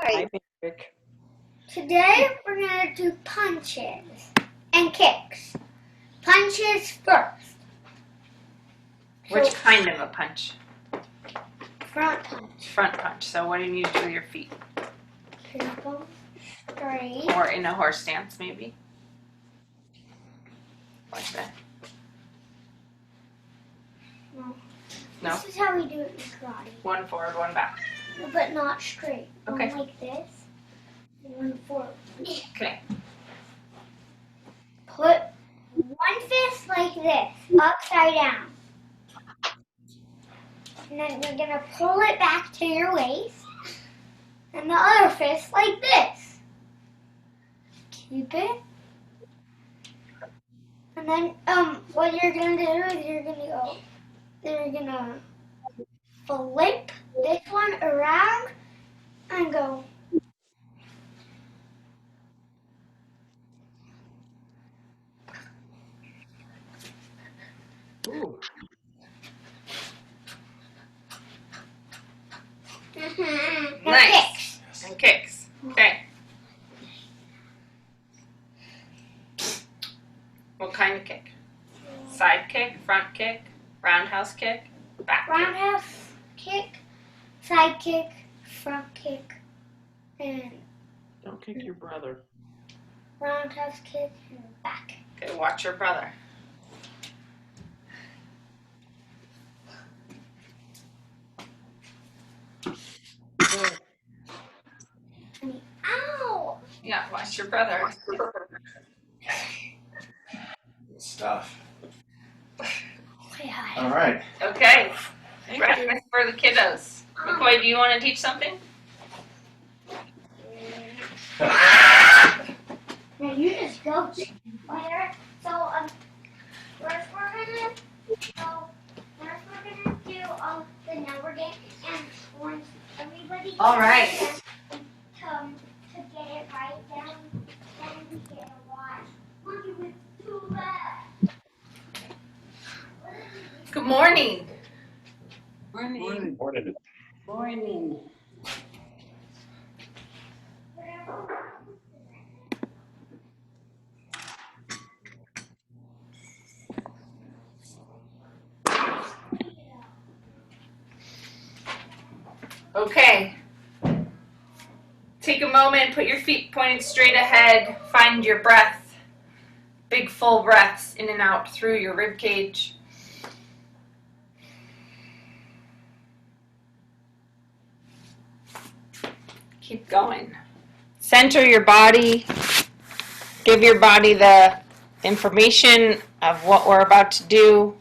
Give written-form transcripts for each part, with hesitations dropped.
Hi, Patrick. Today we're going to do punches and kicks. Punches first. Which kind of a punch? Front punch. Front punch. So what do you need to do with your feet? Keep them straight. Or in a horse stance, maybe? Like that. No? This is how we do it in karate. One forward, one back. But not straight. Okay. One like this. One forward. Okay. Put one fist like this, upside down. And then you're going to pull it back to your waist. And the other fist like this. Keep it. And then what you're going to do is you're going to flip this one around and go. Ooh. Now Nice. kicks. And kicks. Okay. What kind of kick? Side kick, front kick, roundhouse kick, back kick. Roundhouse kick, side kick, front kick, and Don't kick your brother. roundhouse kick and back. Okay, watch your brother. Ow! Yeah, watch your brother. Stuff. Yeah. All right. Okay. Thank you. Breakfast for the kiddos. McCoy, do you want to teach something? Now you just go later. So first we're gonna do the number game, and once everybody All right. to get it right, then we get a watch. Monkey with two legs. Good morning. Morning. Morning. Morning. Okay. Take a moment, put your feet pointed straight ahead, find your breath. Big full breaths in and out through your rib cage. Keep going. Center your body. Give your body the information of what we're about to do.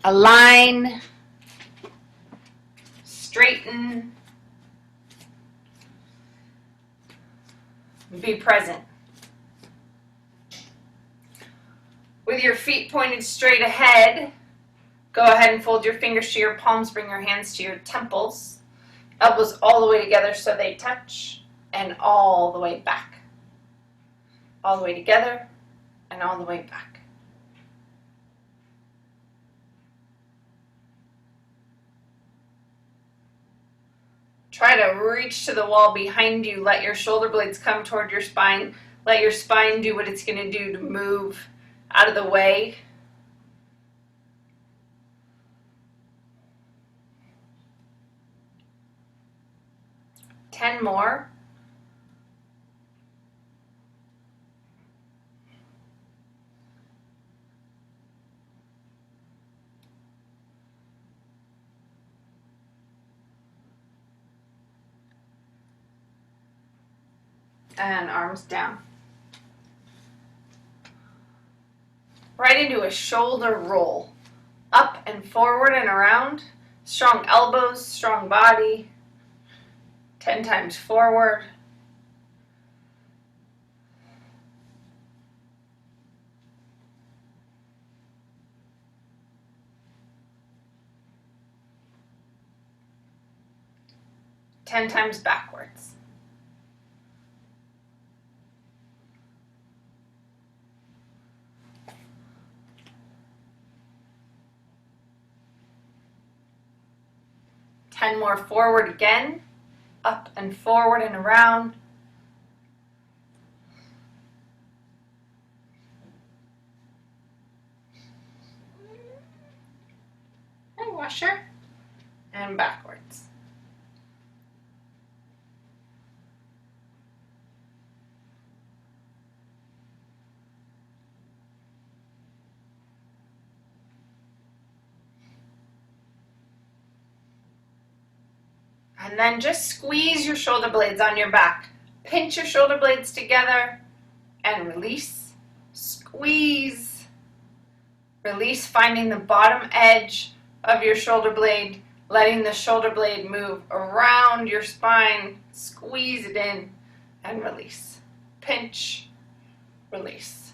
Align. Straighten. Be present. With your feet pointed straight ahead, go ahead and fold your fingers to your palms, bring your hands to your temples. Elbows all the way together so they touch, and all the way back. All the way together, and all the way back. Try to reach to the wall behind you. Let your shoulder blades come toward your spine. Let your spine do what it's going to do to move out of the way. Ten more. And arms down. Right into a shoulder roll. Up and forward and around. Strong elbows, strong body. 10 times forward. Ten times backwards. 10 more forward again, up and forward and around. And washer, and backwards. And then just squeeze your shoulder blades on your back. Pinch your shoulder blades together and release. Squeeze. Release, finding the bottom edge of your shoulder blade, letting the shoulder blade move around your spine. Squeeze it in and release. Pinch, release.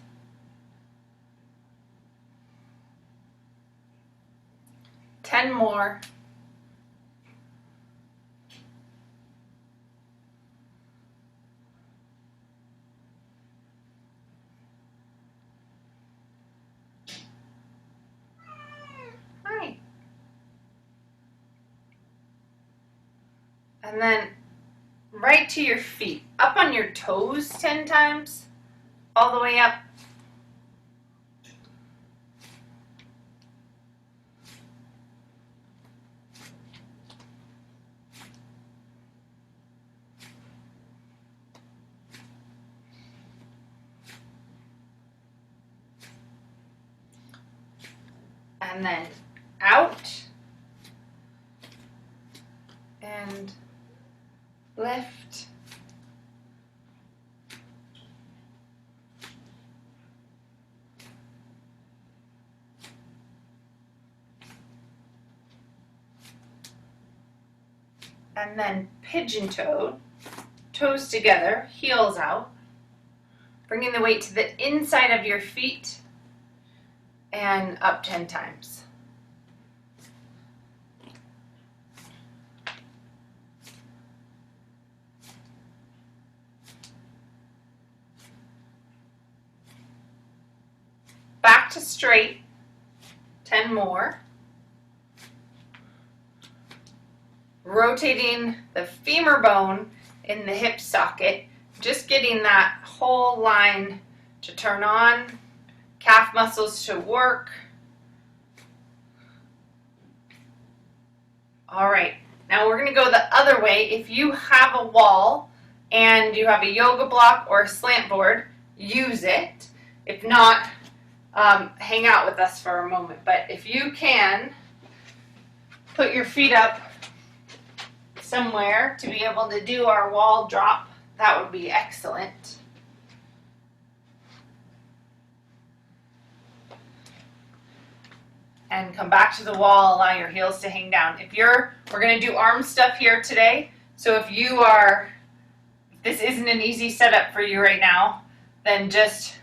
Ten more. Hi. And then right to your feet, up on your toes 10 times, all the way up. And then out and lift. And then pigeon toed, toes together, heels out, bringing the weight to the inside of your feet and up 10 times. Back to straight, 10 more. Rotating the femur bone in the hip socket, just getting that whole line to turn on, calf muscles to work. All right, now we're gonna go the other way. If you have a wall and you have a yoga block or a slant board, use it. If not, hang out with us for a moment. But if you can, put your feet up somewhere to be able to do our wall drop, that would be excellent. And come back to the wall, allow your heels to hang down. We're gonna do arm stuff here today, so if this isn't an easy setup for you right now, then just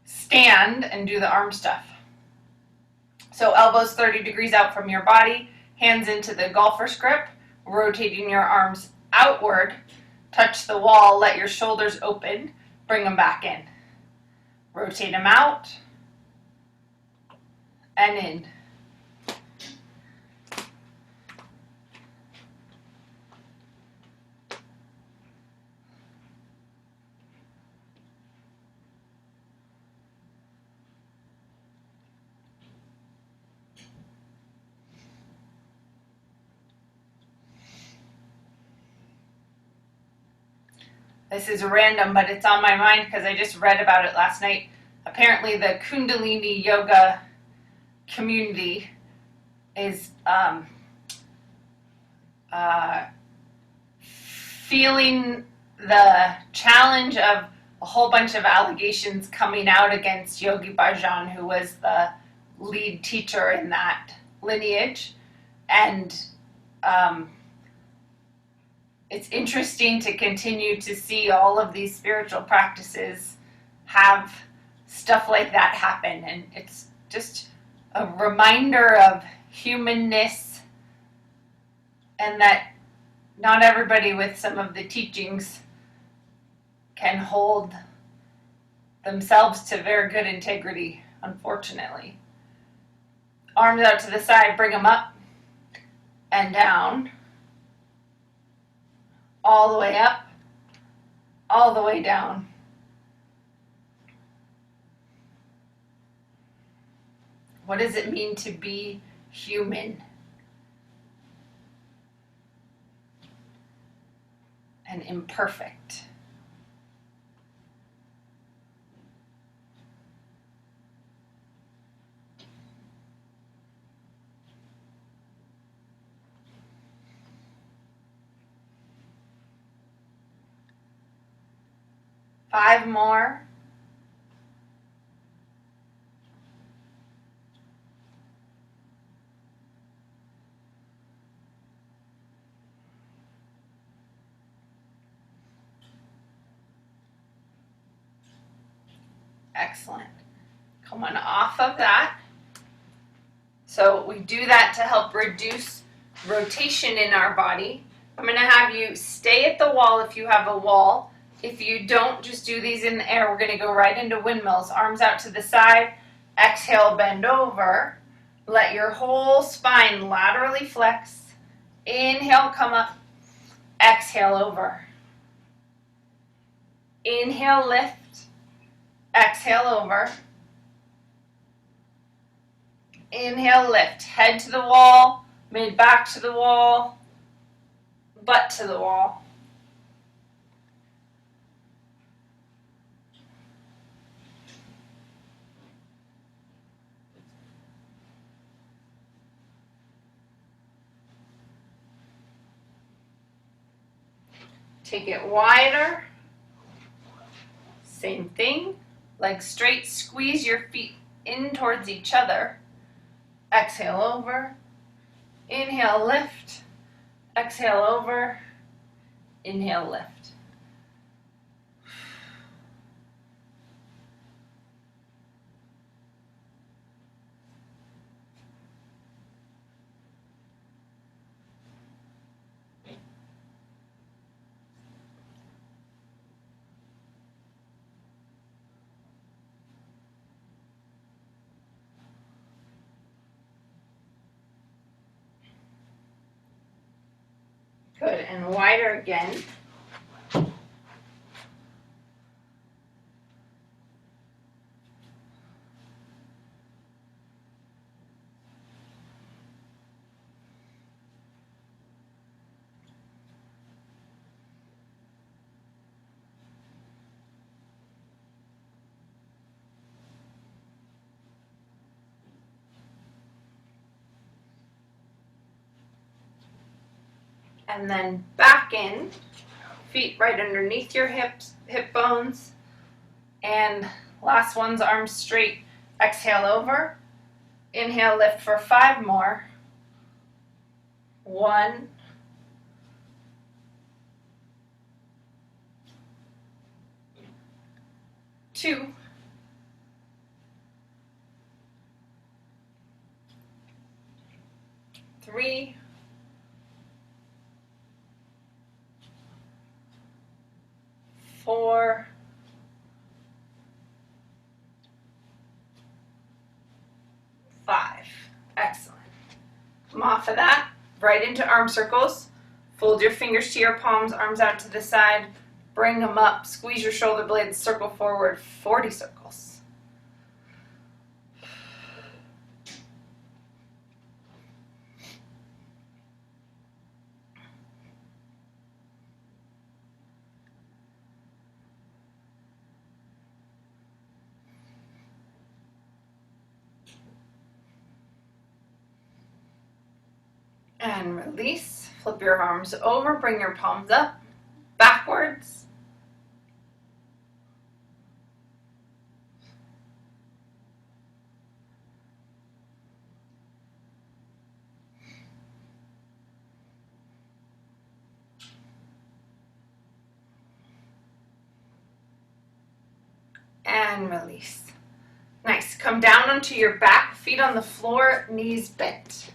stand and do the arm stuff. So elbows 30 degrees out from your body, hands into the golfer's grip, rotating your arms outward, touch the wall, let your shoulders open, bring them back in. Rotate them out and in. This is random, but it's on my mind because I just read about it last night. Apparently the Kundalini yoga community is feeling the challenge of a whole bunch of allegations coming out against Yogi Bhajan, who was the lead teacher in that lineage. And it's interesting to continue to see all of these spiritual practices have stuff like that happen. And it's just a reminder of humanness, and that not everybody with some of the teachings can hold themselves to very good integrity, unfortunately. Arms out to the side, bring them up. and down, all the way up, all the way down. What does it mean to be human and imperfect? Five more. Excellent. Coming off of that. So we do that to help reduce rotation in our body. I'm going to have you stay at the wall if you have a wall. If you don't, just do these in the air. We're going to go right into windmills. Arms out to the side. Exhale, bend over. Let your whole spine laterally flex. Inhale, come up. Exhale, over. Inhale, lift. Exhale, over. Inhale, lift. Head to the wall, mid back to the wall, butt to the wall. Take it wider. Same thing. Legs straight. Squeeze your feet in towards each other. Exhale, over. Inhale, lift. Exhale, over. Inhale, lift. Good, and wider again. And then back in, feet right underneath your hips, hip bones. And last one's arms straight. Exhale, over. Inhale, lift for 5 more. 1. 2. 3. 4. 5. Excellent. Come off of that, right into arm circles. Fold your fingers to your palms, arms out to the side. Bring them up, squeeze your shoulder blades, circle forward, 40 circles. And release. Flip your arms over, bring your palms up, backwards. And release. Nice. Come down onto your back, feet on the floor, knees bent.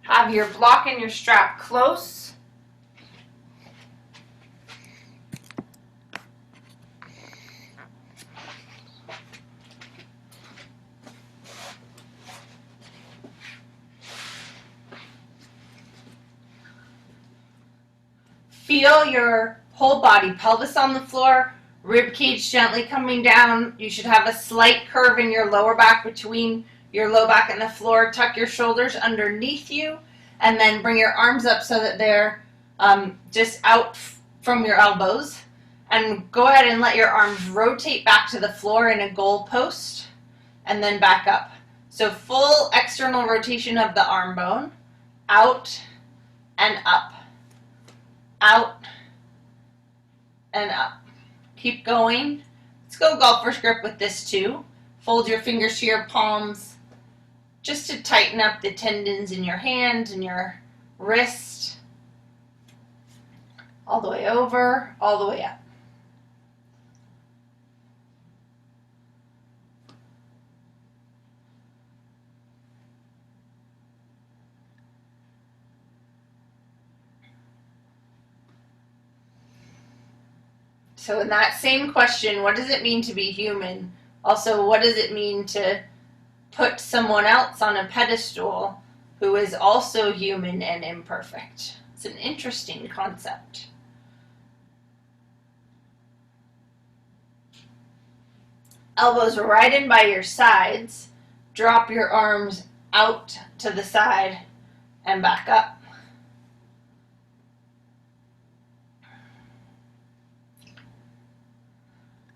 Have your block and your strap close. feel your whole body, pelvis on the floor, rib cage gently coming down. You should have a slight curve in your lower back between your low back and the floor. Tuck your shoulders underneath you, and then bring your arms up so that they're just out from your elbows. And go ahead and let your arms rotate back to the floor in a goal post, and then back up. So full external rotation of the arm bone, out and up, out and up. Keep going. Let's go golfer's grip with this too. Fold your fingers to your palms just to tighten up the tendons in your hand and your wrist. All the way over, all the way up. So in that same question, what does it mean to be human? Also, what does it mean to put someone else on a pedestal who is also human and imperfect? It's an interesting concept. Elbows right in by your sides. Drop your arms out to the side and back up.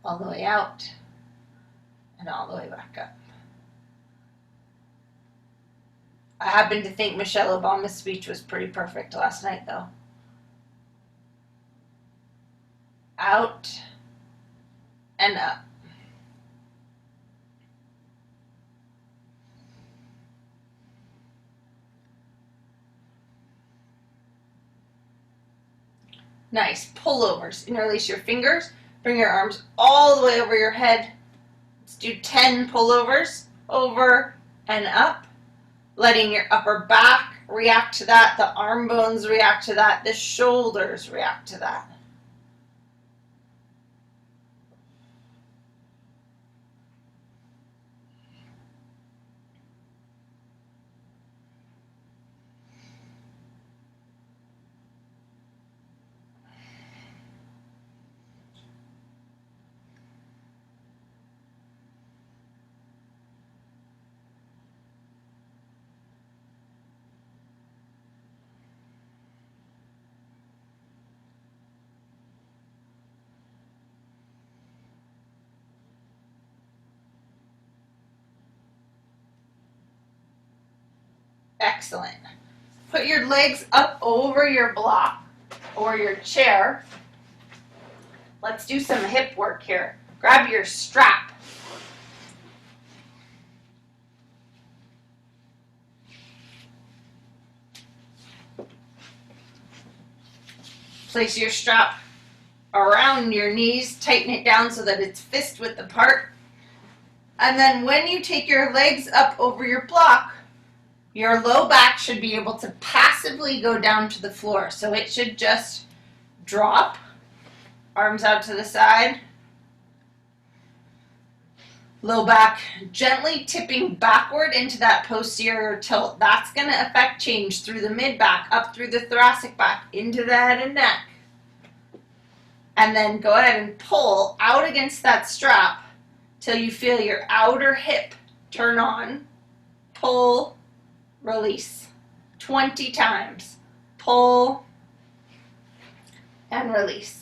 All the way out and all the way back up. I happen to think Michelle Obama's speech was pretty perfect last night, though. Out and up. Nice. Pullovers. Interlace your fingers. Bring your arms all the way over your head. Let's do 10 pullovers, over and up, letting your upper back react to that, the arm bones react to that, the shoulders react to that. Excellent. Put your legs up over your block or your chair. Let's do some hip work here. Grab your strap. Place your strap around your knees. Tighten it down so that it's fist width apart. And then when you take your legs up over your block, your low back should be able to passively go down to the floor. So it should just drop, arms out to the side, low back gently tipping backward into that posterior tilt. That's going to affect change through the mid back, up through the thoracic back, into the head and neck. And then go ahead and pull out against that strap till you feel your outer hip turn on. Pull, release. 20 times. Pull and release.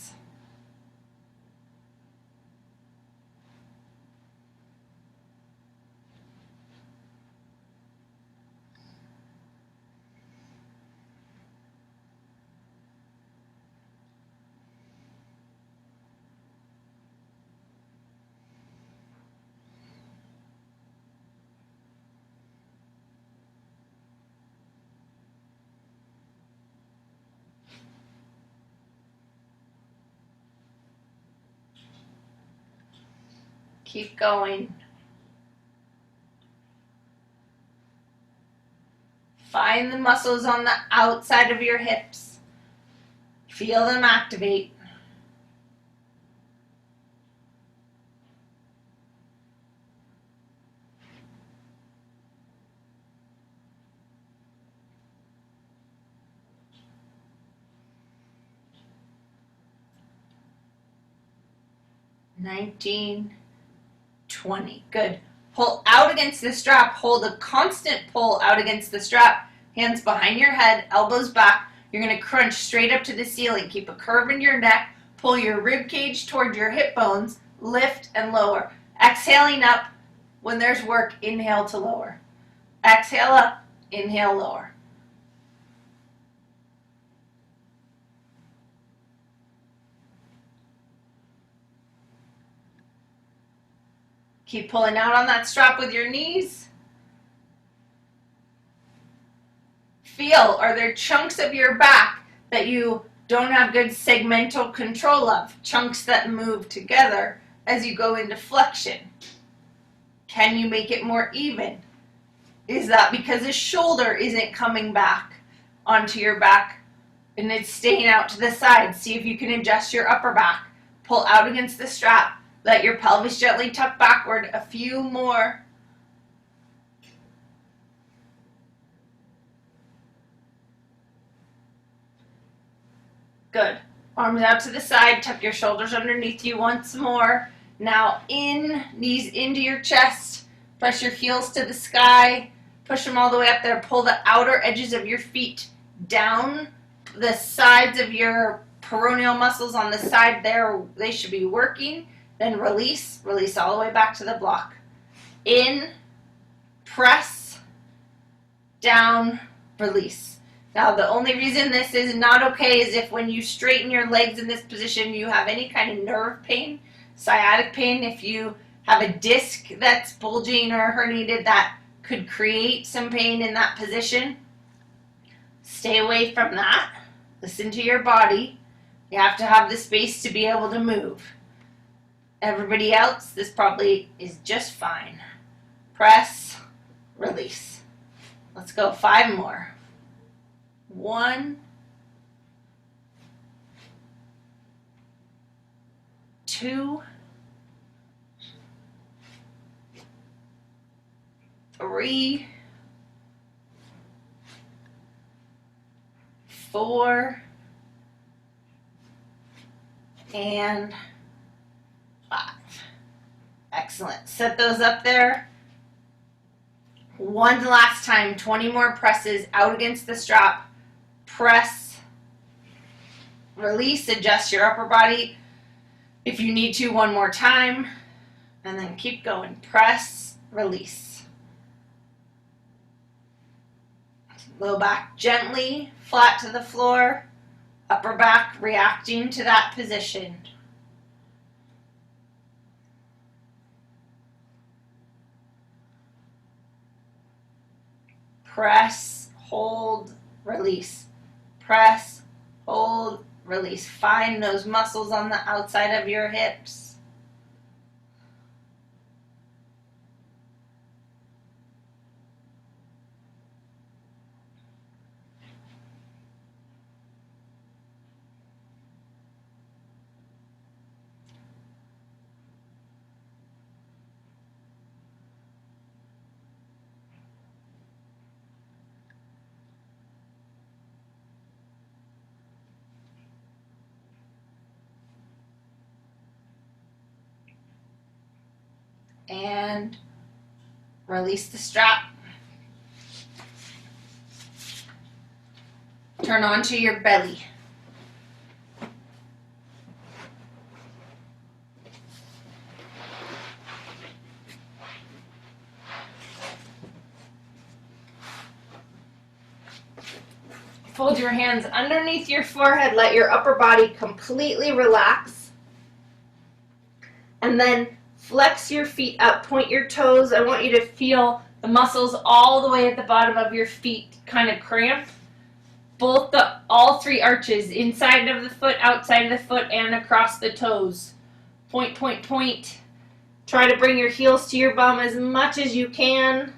Keep going. Find the muscles on the outside of your hips. Feel them activate. 19, 20. Good. Pull out against the strap. Hold a constant pull out against the strap. Hands behind your head, elbows back. You're going to crunch straight up to the ceiling. Keep a curve in your neck. Pull your rib cage toward your hip bones. Lift and lower. Exhaling up. When there's work, inhale to lower. Exhale up. Inhale, lower. Keep pulling out on that strap with your knees. Feel, are there chunks of your back that you don't have good segmental control of? Chunks that move together as you go into flexion. Can you make it more even? Is that because the shoulder isn't coming back onto your back and it's staying out to the side? See if you can adjust your upper back. Pull out against the strap. Let your pelvis gently tuck backward. A few more. Good. Arms out to the side. Tuck your shoulders underneath you once more. Now in, knees into your chest. Press your heels to the sky. Push them all the way up there. Pull the outer edges of your feet down. The sides of your peroneal muscles on the side there, they should be working. Then release. Release all the way back to the block. In, press, down, release. Now the only reason this is not okay is if when you straighten your legs in this position you have any kind of nerve pain, sciatic pain. If you have a disc that's bulging or herniated, that could create some pain in that position. Stay away from that. Listen to your body. You have to have the space to be able to move. Everybody else, this probably is just fine. Press, release. Let's go 5 more. 1, 2, 3, 4, and 5. Excellent. Set those up there. One last time. 20 more presses out against the strap. Press, release, adjust your upper body if you need to one more time, and then keep going. Press, release. Low back gently, flat to the floor, upper back reacting to that position. Press, hold, release. Press, hold, release. Find those muscles on the outside of your hips. And release the strap. Turn onto your belly. Fold your hands underneath your forehead. Let your upper body completely relax. And then flex your feet up, point your toes. I want you to feel the muscles all the way at the bottom of your feet kind of cramp. All 3 arches, inside of the foot, outside of the foot, and across the toes. Point, point, point. Try to bring your heels to your bum as much as you can.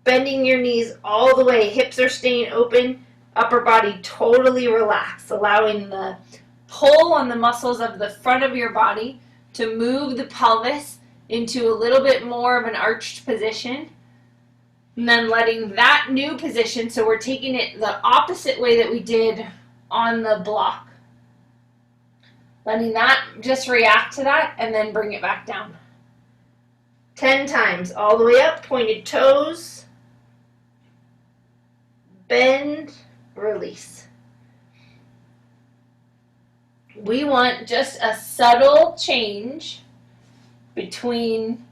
Bending your knees all the way. Hips are staying open. Upper body totally relaxed, allowing the pull on the muscles of the front of your body to move the pelvis into a little bit more of an arched position. And then letting that new position, so we're taking it the opposite way that we did on the block. Letting that just react to that and then bring it back down. 10 times. All the way up, pointed toes. Bend, release. We want just a subtle change between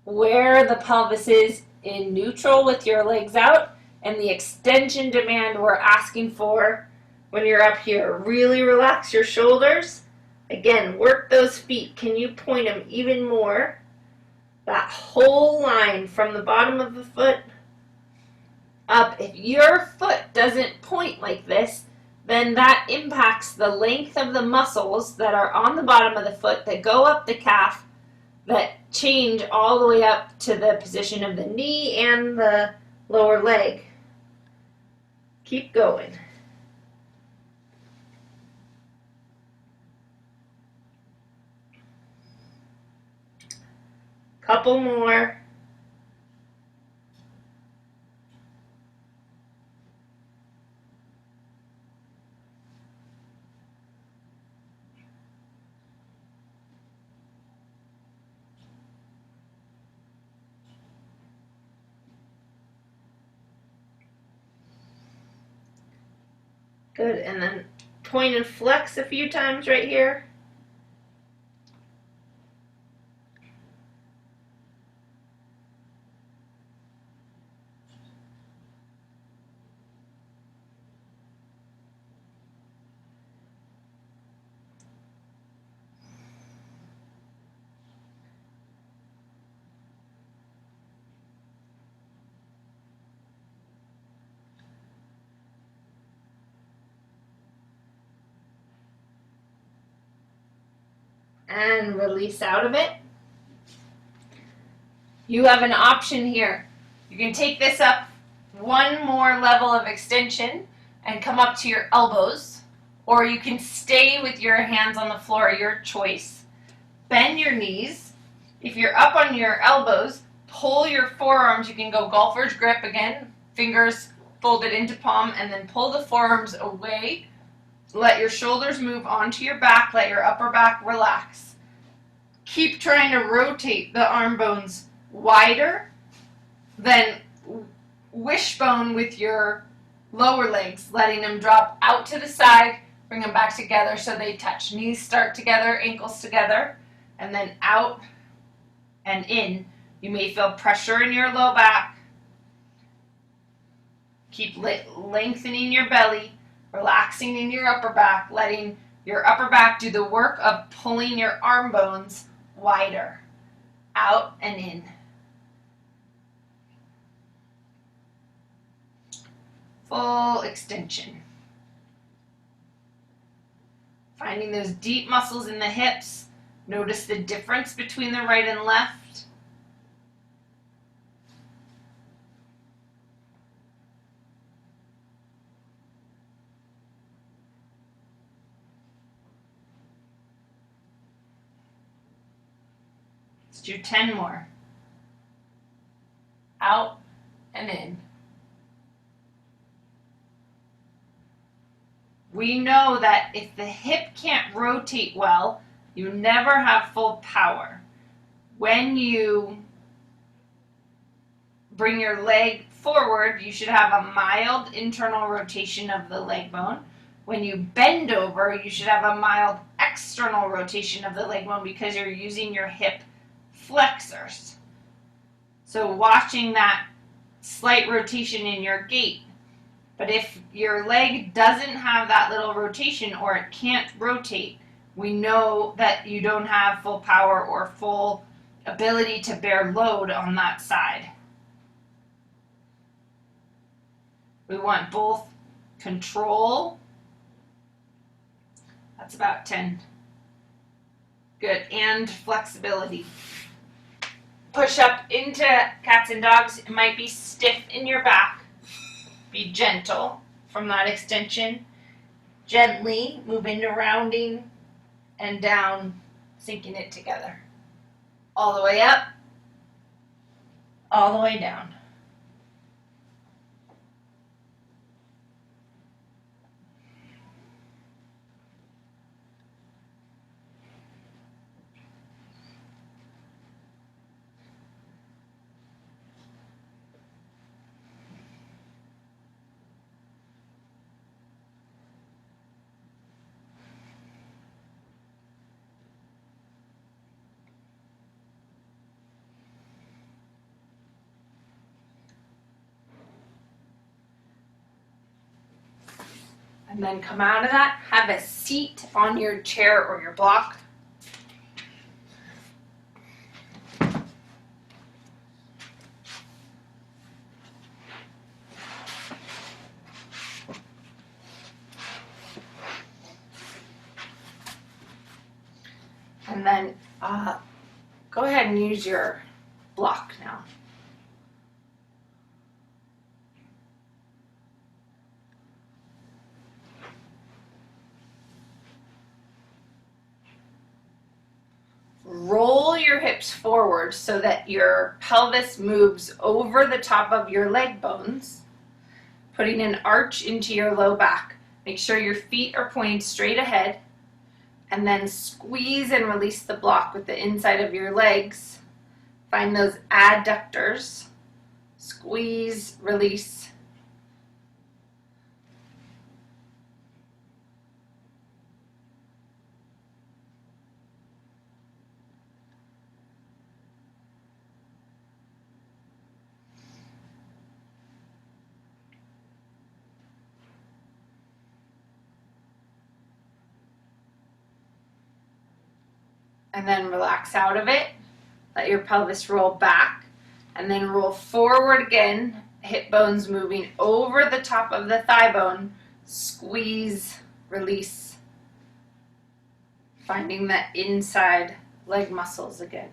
where the pelvis is in neutral with your legs out and the extension demand we're asking for when you're up here. Really relax your shoulders. Again, work those feet. Can you point them even more? That whole line from the bottom of the foot up. If your foot doesn't point like this, then that impacts the length of the muscles that are on the bottom of the foot that go up the calf, that change all the way up to the position of the knee and the lower leg. Keep going. Couple more. Good, and then point and flex a few times right here. And release out of it. You have an option here. You can take this up one more level of extension and come up to your elbows, or you can stay with your hands on the floor, your choice. Bend your knees. If you're up on your elbows, pull your forearms. You can go golfer's grip again, fingers folded into palm, and then pull the forearms away. Let your shoulders move onto your back. Let your upper back relax. Keep trying to rotate the arm bones wider. Then wishbone with your lower legs, letting them drop out to the side. Bring them back together so they touch. Knees start together, ankles together, and then out and in. You may feel pressure in your low back. Keep lengthening your belly. Relaxing in your upper back, letting your upper back do the work of pulling your arm bones wider, out and in. Full extension. Finding those deep muscles in the hips. Notice the difference between the right and left. Let's do 10 more. Out and in. We know that if the hip can't rotate well, you never have full power. When you bring your leg forward, you should have a mild internal rotation of the leg bone. When you bend over, you should have a mild external rotation of the leg bone because you're using your hip flexors. So watching that slight rotation in your gait. But if your leg doesn't have that little rotation or it can't rotate, we know that you don't have full power or full ability to bear load on that side. We want both control. That's about 10. Good. And flexibility. Push up into cats and dogs. It might be stiff in your back. Be gentle from that extension. Gently move into rounding and down, sinking it together. All the way up, all the way down. And then come out of that, have a seat on your chair or your block. And then go ahead and use your block now. Roll your hips forward so that your pelvis moves over the top of your leg bones, putting an arch into your low back. Make sure your feet are pointed straight ahead, and then squeeze and release the block with the inside of your legs. Find those adductors. Squeeze, release. And then relax out of it. Let your pelvis roll back. And then roll forward again. Hip bones moving over the top of the thigh bone. Squeeze, release. Finding the inside leg muscles again.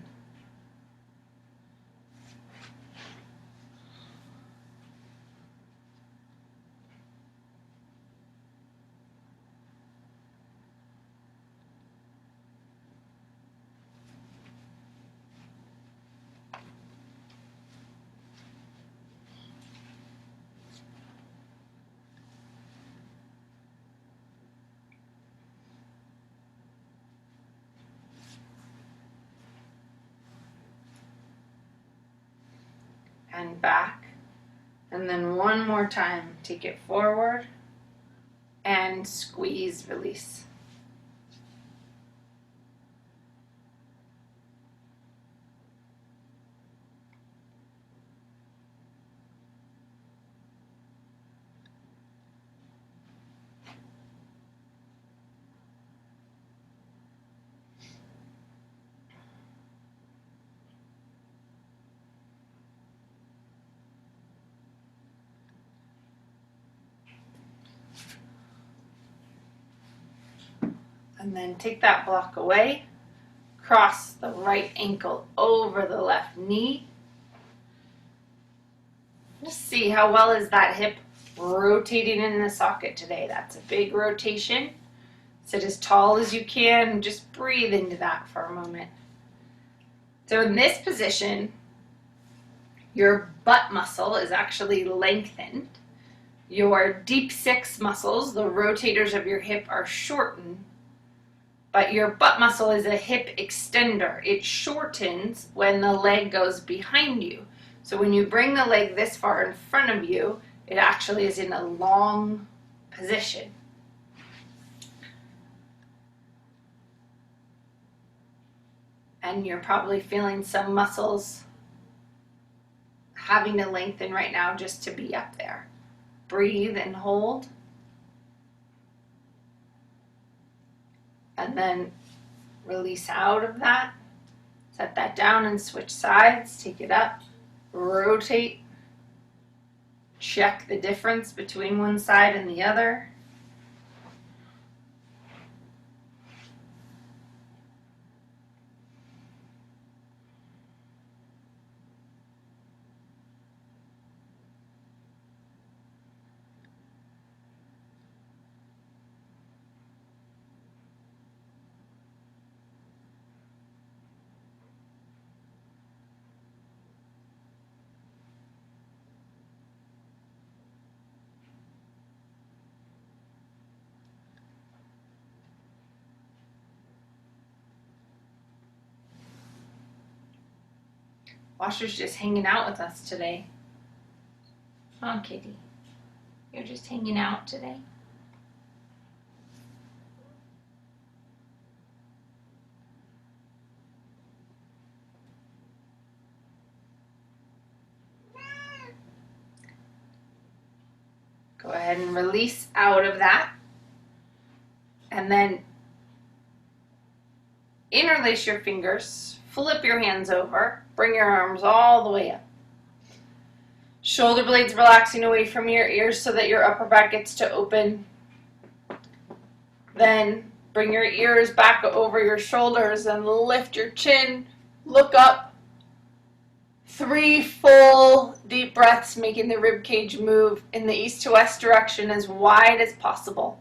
And back, and then one more time, take it forward and squeeze, release. And then take that block away, cross the right ankle over the left knee. Just see how well is that hip rotating in the socket today. That's a big rotation. Sit as tall as you can. Just breathe into that for a moment. So in this position, your butt muscle is actually lengthened. Your deep six muscles, the rotators of your hip, are shortened. But your butt muscle is a hip extender. It shortens when the leg goes behind you. So when you bring the leg this far in front of you, it actually is in a long position. And you're probably feeling some muscles having to lengthen right now just to be up there. Breathe and hold. And then release out of that. Set that down and switch sides. Take it up. Rotate. Check the difference between one side and the other. Washer's just hanging out with us today. Come on, kitty. You're just hanging out today. Go ahead and release out of that. And then interlace your fingers, flip your hands over, bring your arms all the way up. Shoulder blades relaxing away from your ears so that your upper back gets to open. Then bring your ears back over your shoulders and lift your chin. Look up. 3 full deep breaths, making the rib cage move in the east to west direction as wide as possible.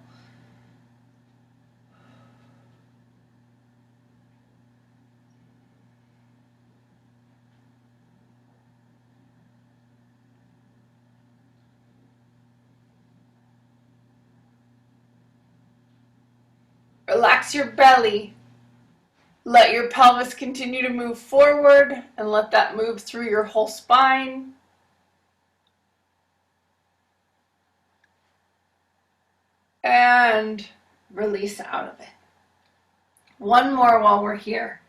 Relax your belly. Let your pelvis continue to move forward and let that move through your whole spine. And release out of it. One more while we're here.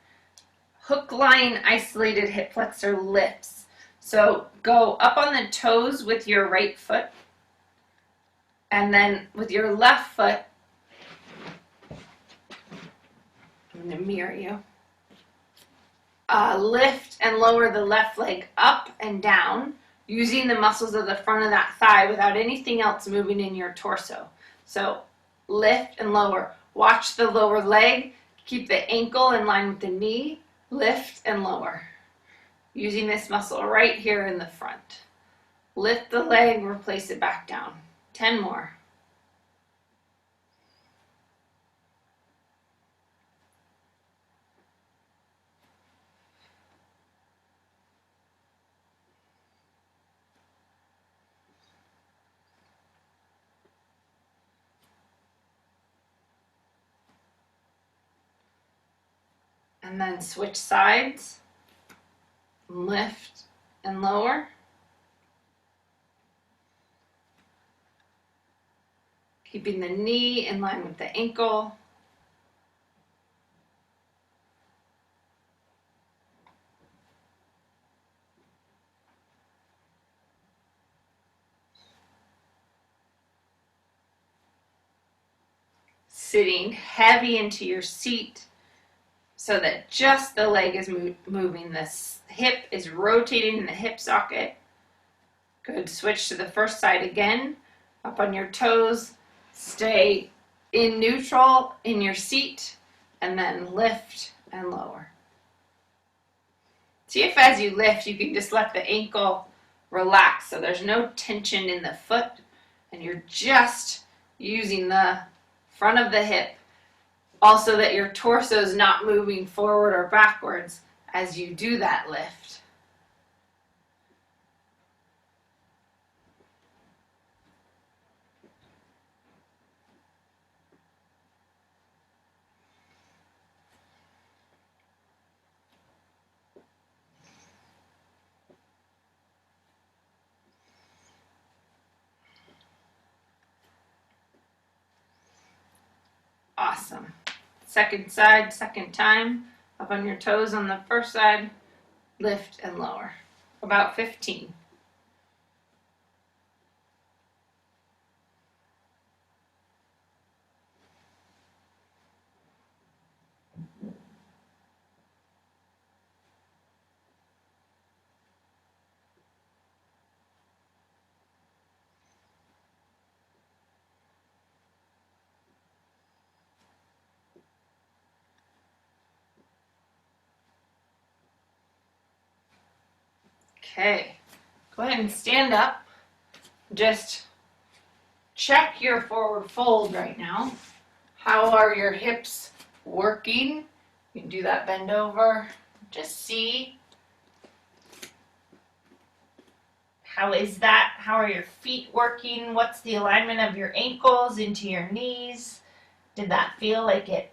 Hook line isolated hip flexor lifts. So go up on the toes with your right foot. And then with your left foot, I'm going to mirror you. Lift and lower the left leg up and down using the muscles of the front of that thigh without anything else moving in your torso. So lift and lower. Watch the lower leg. Keep the ankle in line with the knee. Lift and lower. Using this muscle right here in the front. Lift the leg, replace it back down. 10 more. And then switch sides, lift and lower. Keeping the knee in line with the ankle. Sitting heavy into your seat, so that just the leg is moving. This hip is rotating in the hip socket. Good. Switch to the first side again. Up on your toes. Stay in neutral in your seat. And then lift and lower. See if as you lift, you can just let the ankle relax. So there's no tension in the foot. And you're just using the front of the hip. Also that your torso is not moving forward or backwards as you do that lift. Awesome. Second side, second time. Up on your toes on the first side. Lift and lower. About 15. Okay, go ahead and stand up. Just check your forward fold right now. How are your hips working? You can do that bend over. Just see. How is that? How are your feet working? What's the alignment of your ankles into your knees? Did that feel like it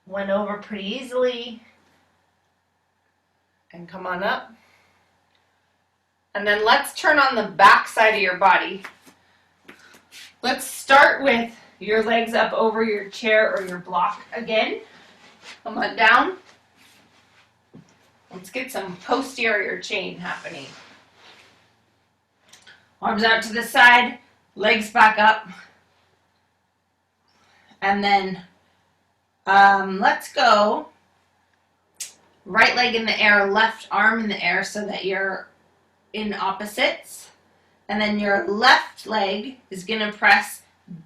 went over pretty easily? And come on up. And then let's turn on the back side of your body. Let's start with your legs up over your chair or your block again. Come on down. Let's get some posterior chain happening. Arms out to the side, legs back up. And then let's go right leg in the air, left arm in the air so that you're in opposites. And then your left leg is going to press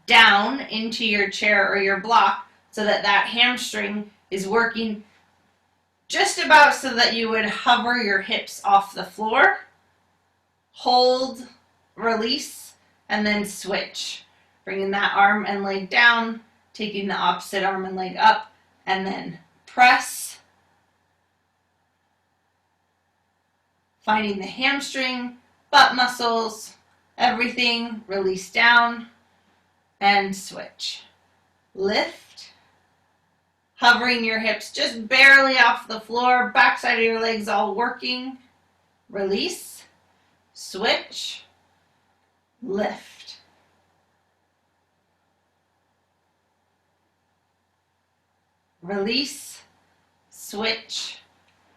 down into your chair or your block so that that hamstring is working just about so that you would hover your hips off the floor. Hold, release, and then switch. Bringing that arm and leg down, taking the opposite arm and leg up, and then press. Finding the hamstring, butt muscles, everything, release down, and switch. Lift, hovering your hips just barely off the floor, backside of your legs all working. Release, switch, lift. Release, switch,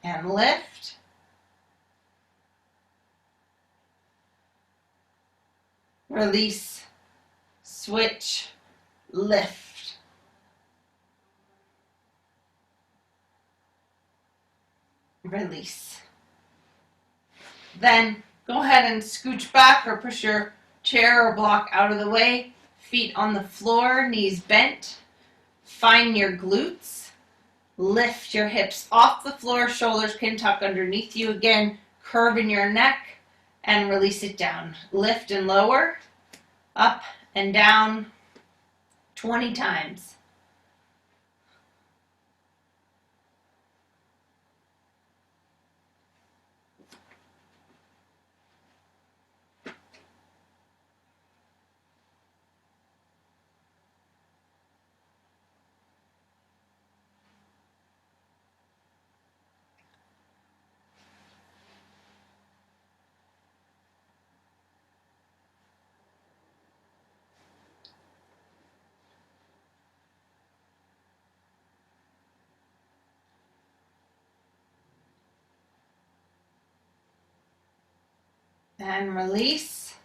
and lift. Release, switch, lift. Release. Then go ahead and scooch back or push your chair or block out of the way. Feet on the floor, knees bent. Find your glutes. Lift your hips off the floor, shoulders can tuck underneath you again. Curve in your neck and release it down. Lift and lower, up and down 20 times. And release.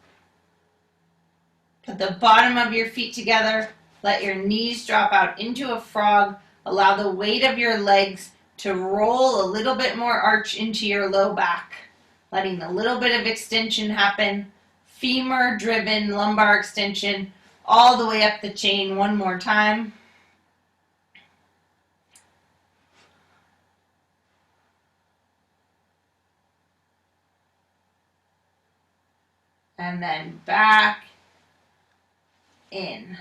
Put the bottom of your feet together. Let your knees drop out into a frog. Allow the weight of your legs to roll a little bit more arch into your low back. Letting a little bit of extension happen. Femur driven lumbar extension all the way up the chain one more time. And then back in.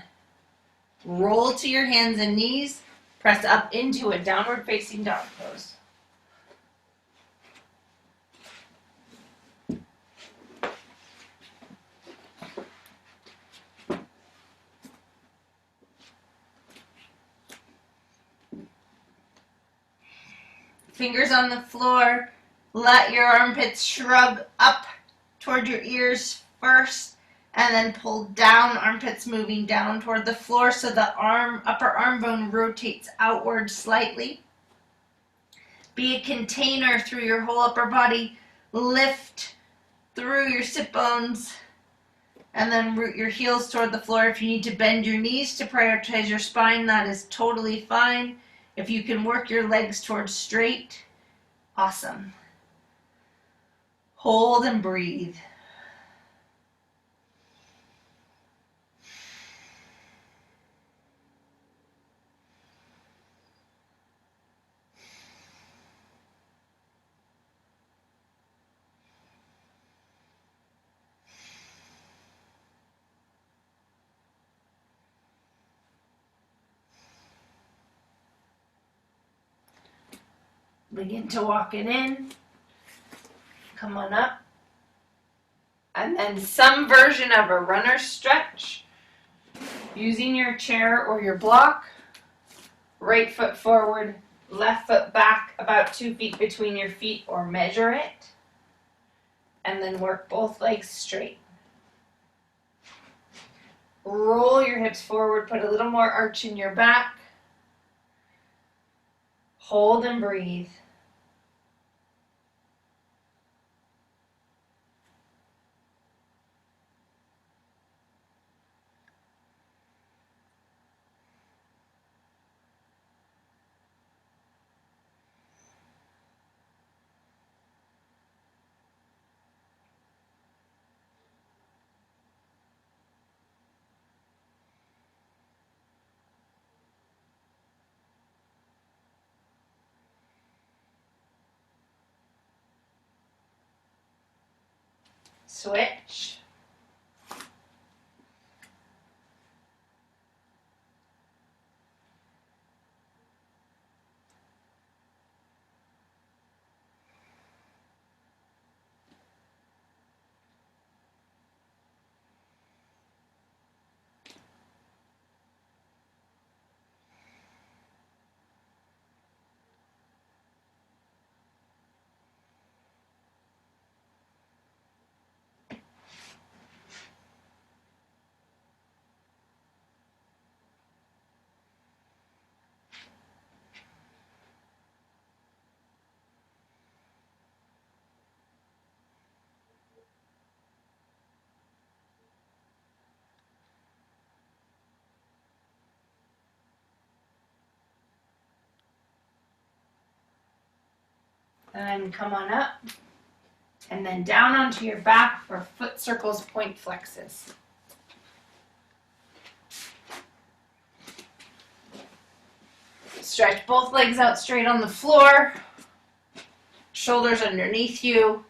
Roll to your hands and knees. Press up into a downward facing dog pose. Fingers on the floor. Let your armpits shrug up toward your ears first, and then pull down, armpits moving down toward the floor so the upper arm bone rotates outward slightly. Be a container through your whole upper body. Lift through your sit bones, and then root your heels toward the floor. If you need to bend your knees to prioritize your spine, that is totally fine. If you can work your legs towards straight, awesome. Hold and breathe. Begin to walk it in. Come on up. And then some version of a runner stretch. Using your chair or your block. Right foot forward, left foot back about 2 feet between your feet or measure it. And then work both legs straight. Roll your hips forward, put a little more arch in your back. Hold and breathe. Switch. And come on up. And then down onto your back for foot circles, point flexes. Stretch both legs out straight on the floor. Shoulders underneath you.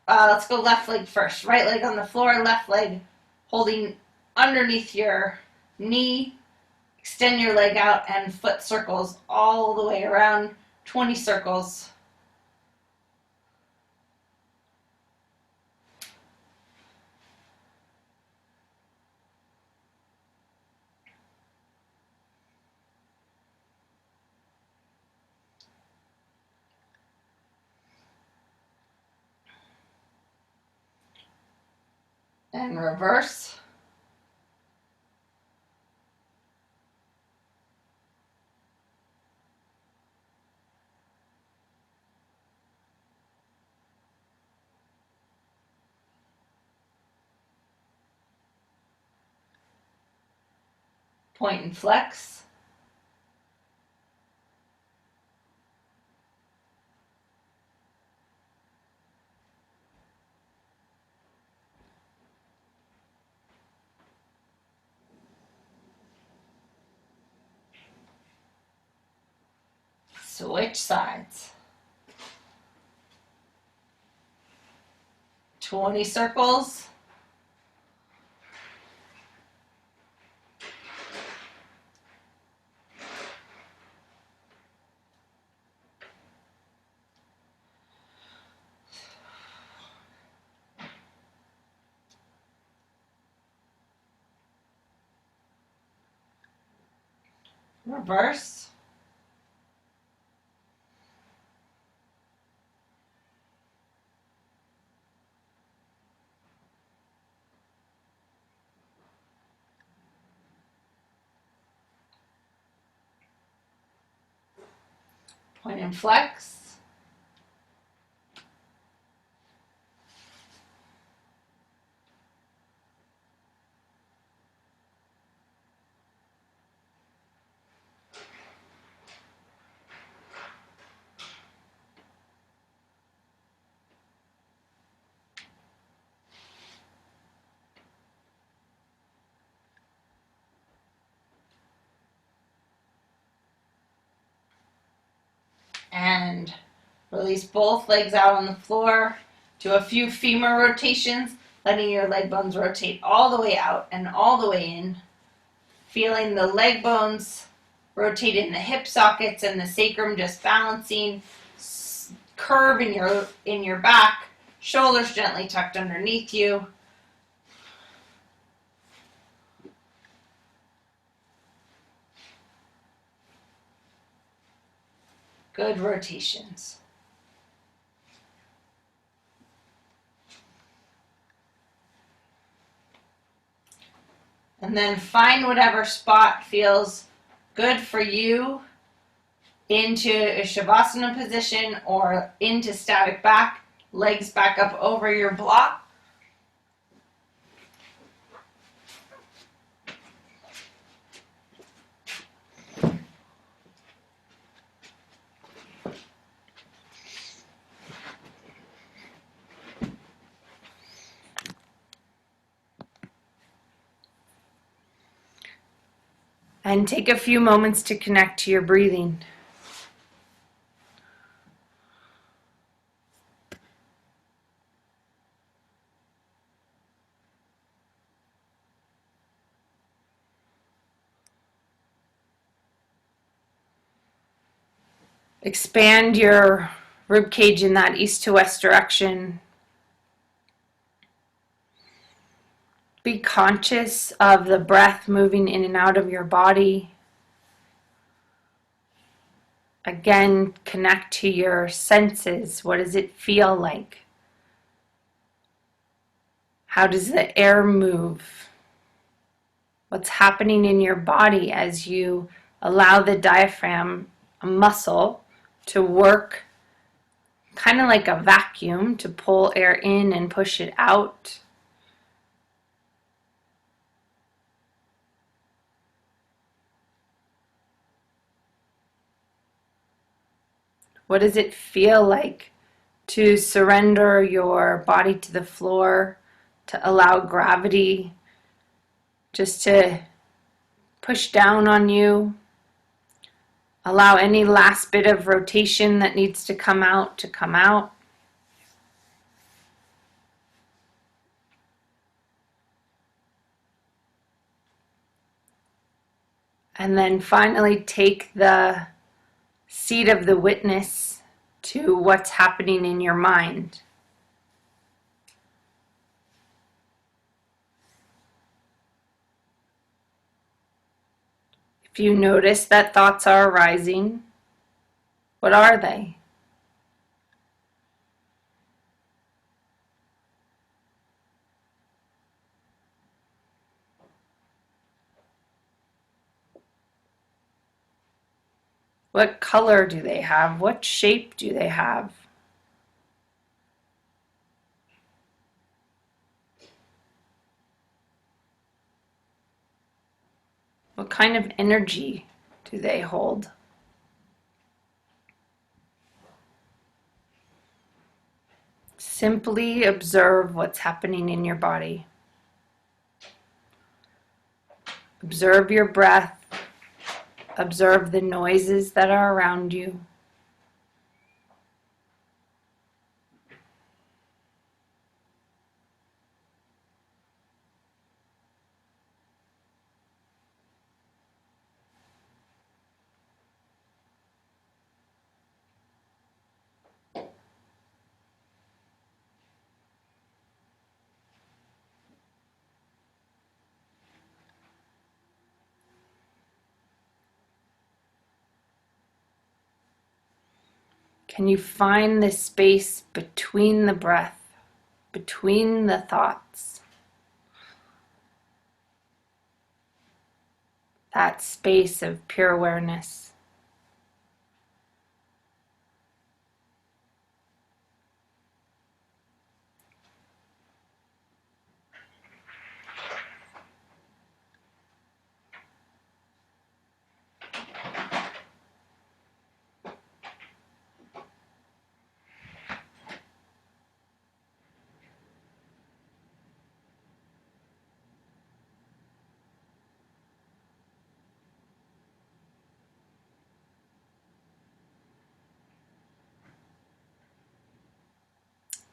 Let's go left leg first. Right leg on the floor, left leg holding underneath your knee. Extend your leg out and foot circles all the way around. 20 circles. And reverse. Point and flex. Switch sides. 20 circles. Reverse. Point and flex. And release both legs out on the floor. Do a few femur rotations, letting your leg bones rotate all the way out and all the way in. Feeling the leg bones rotate in the hip sockets and the sacrum just balancing. Curve in your back. Shoulders gently tucked underneath you. Good rotations. And then find whatever spot feels good for you into a Shavasana position or into static back, legs back up over your block. And take a few moments to connect to your breathing. Expand your rib cage in that east to west direction. Be conscious of the breath moving in and out of your body. Again, connect to your senses. What does it feel like? How does the air move? What's happening in your body as you allow the diaphragm, a muscle, to work kind of like a vacuum to pull air in and push it out? What does it feel like to surrender your body to the floor, to allow gravity just to push down on you? Allow any last bit of rotation that needs to come out to come out. And then finally take the seat of the witness to what's happening in your mind. If you notice that thoughts are arising, what are they? What color do they have? What shape do they have? What kind of energy do they hold? Simply observe what's happening in your body. Observe your breath. Observe the noises that are around you. Can you find this space between the breath, between the thoughts? That space of pure awareness.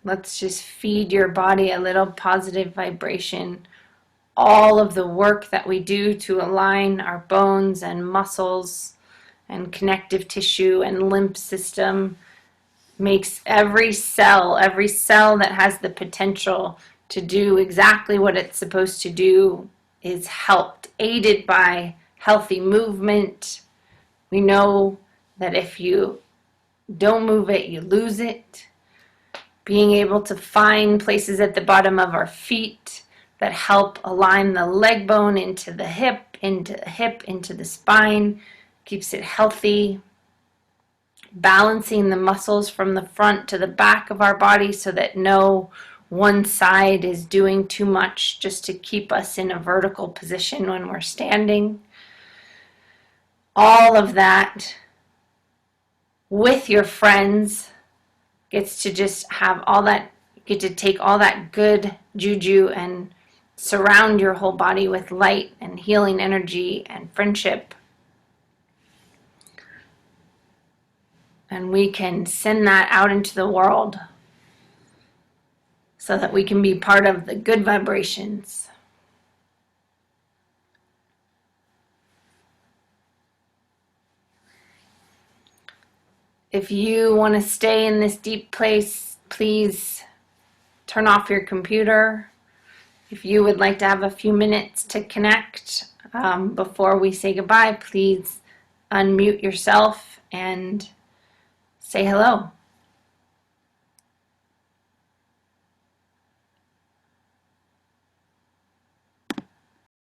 Let's just feed your body a little positive vibration. All of the work that we do to align our bones and muscles and connective tissue and lymph system makes every cell that has the potential to do exactly what it's supposed to do is helped, aided by healthy movement. We know that if you don't move it, you lose it. Being able to find places at the bottom of our feet that help align the leg bone into the hip, into the spine, keeps it healthy. Balancing the muscles from the front to the back of our body so that no one side is doing too much just to keep us in a vertical position when we're standing. All of that with your friends gets to just have all that, get to take all that good juju and surround your whole body with light and healing energy and friendship. And we can send that out into the world so that we can be part of the good vibrations. If you want to stay in this deep place, please turn off your computer. If you would like to have a few minutes to connect before we say goodbye, please unmute yourself and say hello.